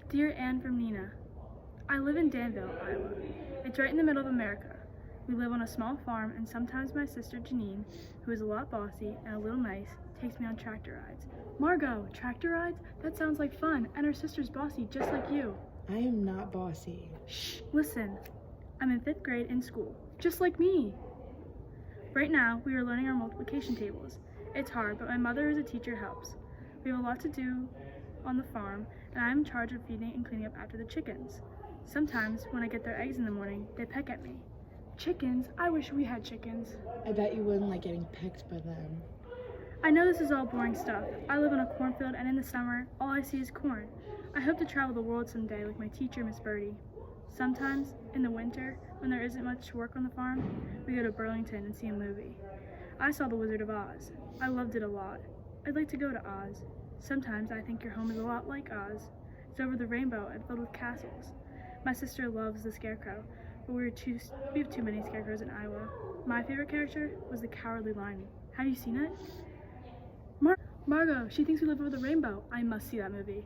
Dear Anne from Nina, I live in Danville, Iowa. It's right in the middle of America. We live on a small farm, and sometimes my sister Janine, who is a lot bossy and a little nice, takes me on tractor rides. Margot, tractor rides? That sounds like fun, and her sister's bossy just like you. I am not bossy. Shh, listen. I'm in 5th grade in school, just like me. Right now, we are learning our multiplication tables. It's hard, but my mother is a teacher helps. We have a lot to do on the farm, and I'm in charge of feeding and cleaning up after the chickens. Sometimes, when I get their eggs in the morning, they peck at me. Chickens? I wish we had chickens. I bet you wouldn't like getting pecked by them. I know this is all boring stuff. I live on a cornfield, and in the summer, all I see is corn. I hope to travel the world someday like my teacher, Miss Birdie. Sometimes, in the winter, when there isn't much work on the farm, we go to Burlington and see a movie. I saw The Wizard of Oz. I loved it a lot. I'd like to go to Oz. Sometimes I think your home is a lot like Oz. It's over the rainbow and filled with castles. My sister loves the Scarecrow, but we have too many scarecrows in Iowa. My favorite character was the Cowardly Lion. Have you seen it? Margot, she thinks we live over the rainbow. I must see that movie.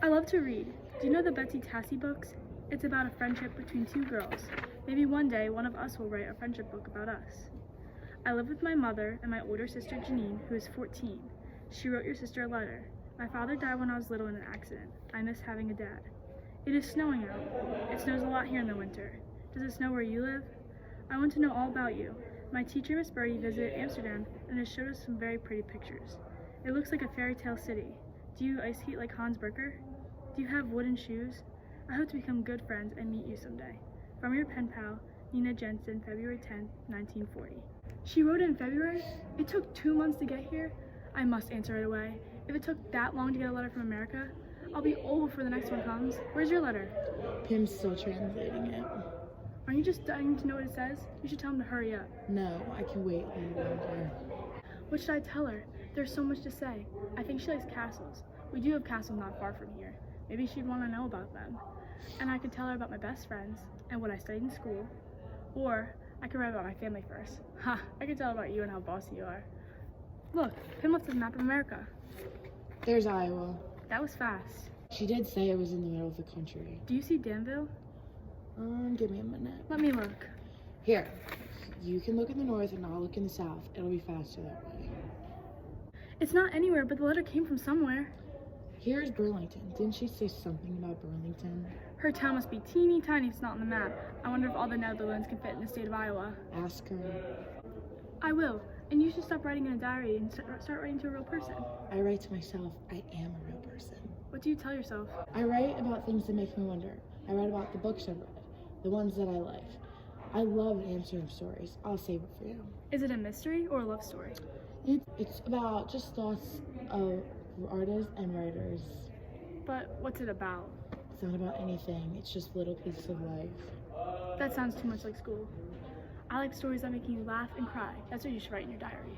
I love to read. Do you know the Betsy Tassie books? It's about a friendship between two girls. Maybe one day one of us will write a friendship book about us. I live with my mother and my older sister Janine, who is 14. She wrote your sister a letter. My father died when I was little in an accident. I miss having a dad. It is snowing out. It snows a lot here in the winter. Does it snow where you live? I want to know all about you. My teacher, Miss Birdie, visited Amsterdam and has showed us some very pretty pictures. It looks like a fairy tale city. Do you ice skate like Hans Berker? Do you have wooden shoes? I hope to become good friends and meet you someday. From your pen pal, Nina Jensen, February 10, 1940. She wrote it in February? It took 2 months to get here? I must answer right away. If it took that long to get a letter from America, I'll be old before the next one comes. Where's your letter? Pim's still translating it. Aren't you just dying to know what it says? You should tell him to hurry up. No, I can wait a little longer. What should I tell her? There's so much to say. I think she likes castles. We do have castles not far from here. Maybe she'd want to know about them. And I could tell her about my best friends and what I studied in school. Or I could write about my family first. Ha! I could tell her about you and how bossy you are. Look, Pim left us a map of America. There's Iowa. That was fast. She did say it was in the middle of the country. Do you see Danville? Give me a minute. Let me look. Here, you can look in the north and I'll look in the south. It'll be faster that way. It's not anywhere, but the letter came from somewhere. Here's Burlington. Didn't she say something about Burlington? Her town must be teeny tiny if it's not on the map. I wonder if all the Netherlands can fit in the state of Iowa. Ask her. I will. And you should stop writing in a diary and start writing to a real person. I write to myself. I am a real person. What do you tell yourself? I write about things that make me wonder. I write about the books I've read, the ones that I like. I love answering stories. I'll save it for you. Is it a mystery or a love story? It's about just thoughts of artists and writers. But what's it about? It's not about anything. It's just little pieces of life. That sounds too much like school. I like stories that make you laugh and cry. That's what you should write in your diary.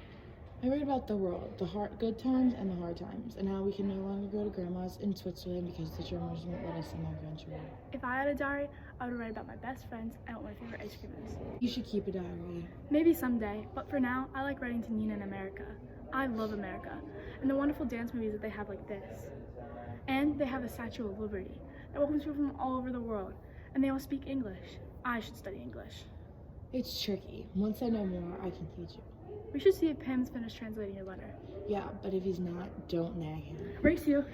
I write about the world, the good times and the hard times, and how we can no longer go to Grandma's in Switzerland because the Germans won't let us in our country. If I had a diary, I would write about my best friends and what my favorite ice cream is. You should keep a diary. Maybe someday, but for now, I like writing to Nina in America. I love America, and the wonderful dance movies that they have like this. And they have a Statue of Liberty that welcomes people from all over the world, and they all speak English. I should study English. It's tricky. Once I know more, I can teach you. We should see if Pam's finished translating your letter. Yeah, but if he's not, don't nag him. Race you.